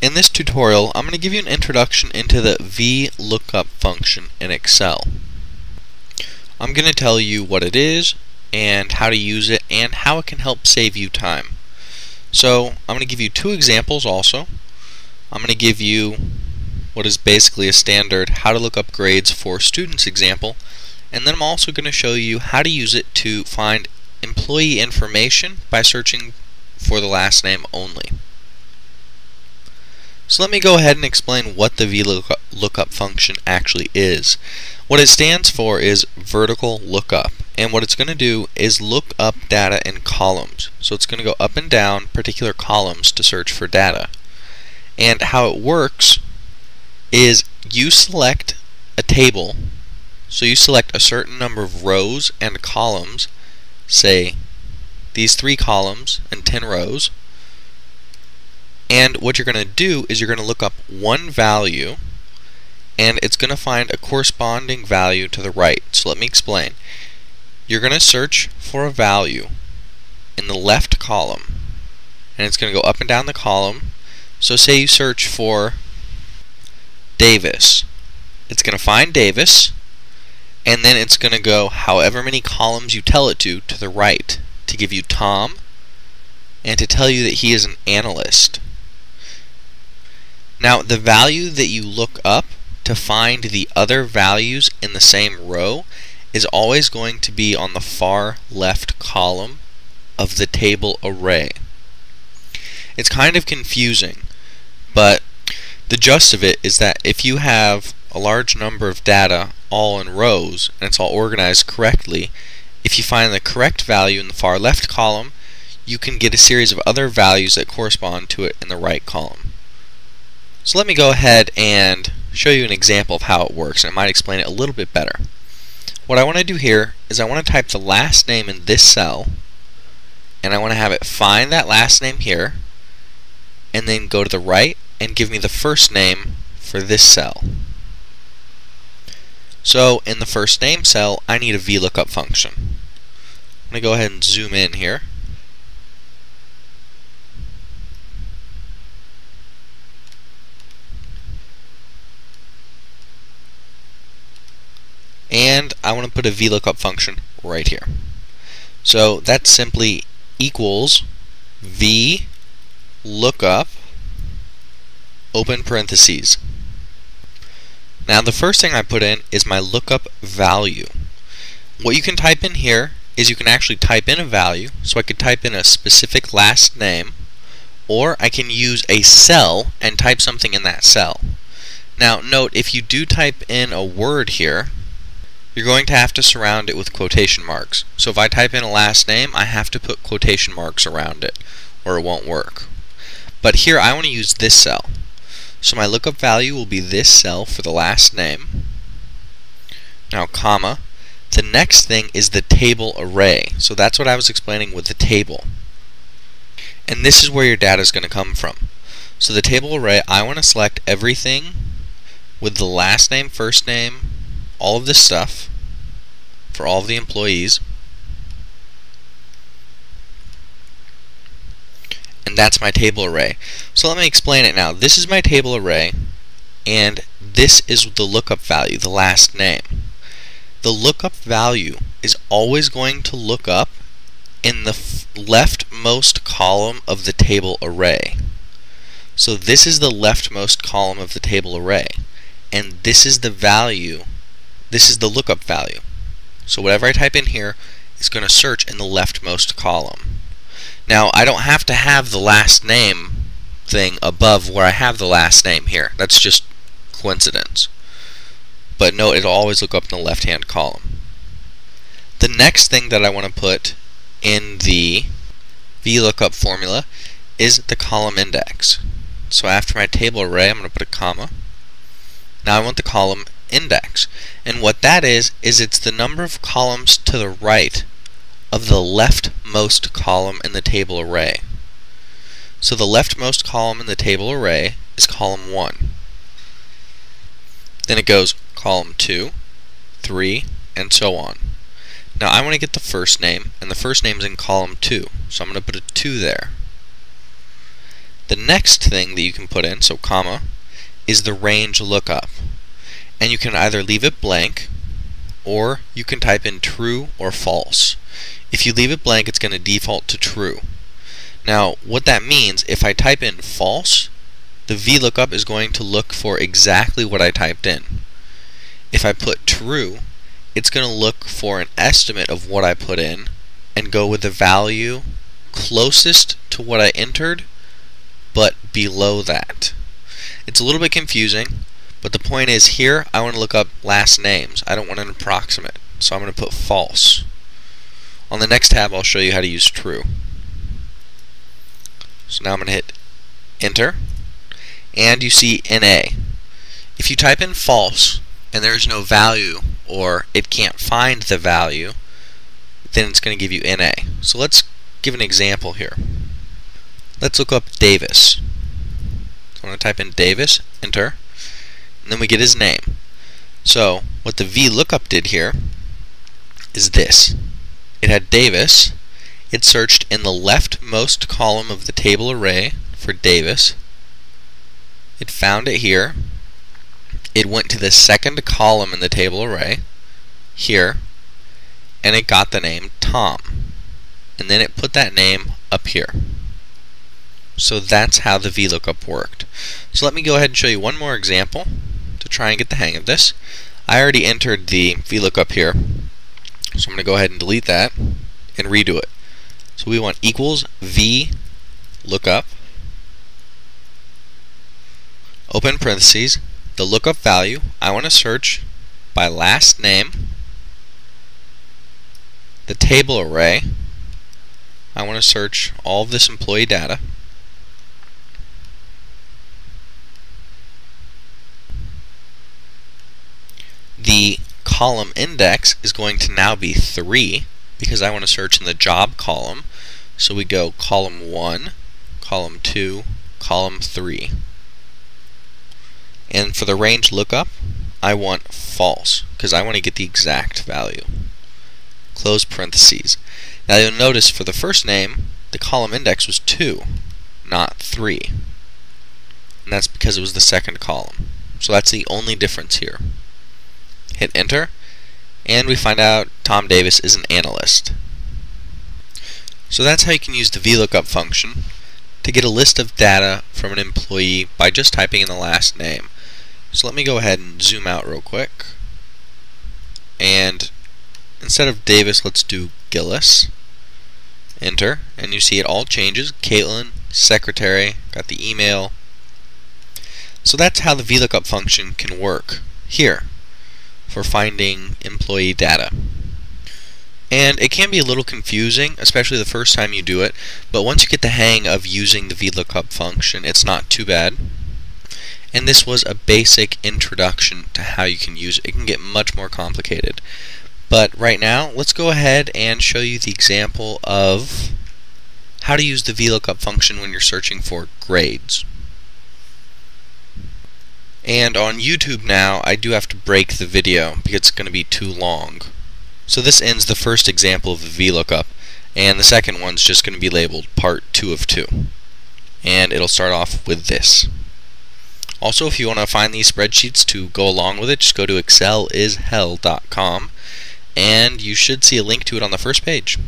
In this tutorial, I'm going to give you an introduction into the VLOOKUP function in Excel. I'm going to tell you what it is and how to use it and how it can help save you time. So I'm going to give you two examples also. I'm going to give you what is basically a standard how to look up grades for students example, and then I'm also going to show you how to use it to find employee information by searching for the last name only. So let me go ahead and explain what the VLOOKUP function actually is. What it stands for is vertical lookup, and what it's going to do is look up data in columns. So it's going to go up and down particular columns to search for data. And how it works is you select a table, so you select a certain number of rows and columns, say these 3 columns and 10 rows. And what you're going to do is you're going to look up one value, and it's going to find a corresponding value to the right. So let me explain. You're going to search for a value in the left column, and it's going to go up and down the column. So say you search for Davis. It's going to find Davis, and then it's going to go however many columns you tell it to the right to give you Tom and to tell you that he is an analyst. Now, the value that you look up to find the other values in the same row is always going to be on the far left column of the table array. It's kind of confusing, but the gist of it is that if you have a large number of data all in rows and it's all organized correctly, if you find the correct value in the far left column, you can get a series of other values that correspond to it in the right column. So let me go ahead and show you an example of how it works, and I might explain it a little bit better. What I want to do here is I want to type the last name in this cell, and I want to have it find that last name here, and then go to the right and give me the first name for this cell. So in the first name cell, I need a VLOOKUP function. I'm going to go ahead and zoom in here. And I want to put a VLOOKUP function right here. So that simply equals VLOOKUP open parentheses. Now the first thing I put in is my lookup value. What you can type in here is you can actually type in a value, so I could type in a specific last name, or I can use a cell and type something in that cell. Now note, if you do type in a word here, you're going to have to surround it with quotation marks. So if I type in a last name, I have to put quotation marks around it, or it won't work. But here I want to use this cell. So my lookup value will be this cell for the last name. Now, comma. The next thing is the table array. So that's what I was explaining with the table. And this is where your data is going to come from. So the table array, I want to select everything with the last name, first name, all of this stuff for all of the employees, and that's my table array. So let me explain it now. This is my table array, and this is the lookup value, the last name. The lookup value is always going to look up in the leftmost column of the table array. So this is the leftmost column of the table array, and this is the value. This is the lookup value. So whatever I type in here is going to search in the leftmost column. Now I don't have to have the last name thing above where I have the last name here. That's just coincidence. But no, it'll always look up in the left-hand column. The next thing that I want to put in the VLOOKUP formula is the column index. So after my table array, I'm going to put a comma. Now I want the column index, and what that is it's the number of columns to the right of the leftmost column in the table array. So the leftmost column in the table array is column 1. Then it goes column 2, 3, and so on. Now I want to get the first name, and the first name is in column 2, so I'm going to put a 2 there. The next thing that you can put in, so comma, is the range lookup. And you can either leave it blank, or you can type in true or false. If you leave it blank, it's going to default to true. Now, what that means, if I type in false, the VLOOKUP is going to look for exactly what I typed in. If I put true, it's going to look for an estimate of what I put in and go with the value closest to what I entered, but below that. It's a little bit confusing, but the point is here I want to look up last names. I don't want an approximate, so I'm going to put false. On the next tab I'll show you how to use true. So now I'm going to hit enter, and you see NA. If you type in false and there's no value, or it can't find the value, then it's going to give you NA. So let's give an example here. Let's look up Davis. So I'm going to type in Davis, enter, and then we get his name. So what the VLOOKUP did here is this. It had Davis, it searched in the leftmost column of the table array for Davis, it found it here, it went to the second column in the table array, here, and it got the name Tom. And then it put that name up here. So that's how the VLOOKUP worked. So let me go ahead and show you one more example to try and get the hang of this. I already entered the VLOOKUP here, so I'm going to go ahead and delete that and redo it. So we want equals VLOOKUP, open parentheses, the lookup value, I want to search by last name, the table array, I want to search all of this employee data, the column index is going to now be 3 because I want to search in the job column. So we go column 1, column 2, column 3. And for the range lookup, I want false because I want to get the exact value. Close parentheses. Now you'll notice for the first name, the column index was 2, not 3. And that's because it was the second column. So that's the only difference here. Hit enter, and we find out Tom Davis is an analyst. So that's how you can use the VLOOKUP function to get a list of data from an employee by just typing in the last name. So let me go ahead and zoom out real quick, and instead of Davis, let's do Gillis. Enter, and you see it all changes. Caitlin, secretary, got the email. So that's how the VLOOKUP function can work here for finding employee data. And it can be a little confusing, especially the first time you do it, but once you get the hang of using the VLOOKUP function, it's not too bad. And this was a basic introduction to how you can use it. It can get much more complicated. But right now, let's go ahead and show you the example of how to use the VLOOKUP function when you're searching for grades. And on YouTube now, I do have to break the video because it's going to be too long. So this ends the first example of the VLOOKUP, and the second one's just going to be labeled part 2 of 2. And it'll start off with this. Also, if you want to find these spreadsheets to go along with it, just go to excelishell.com, and you should see a link to it on the first page.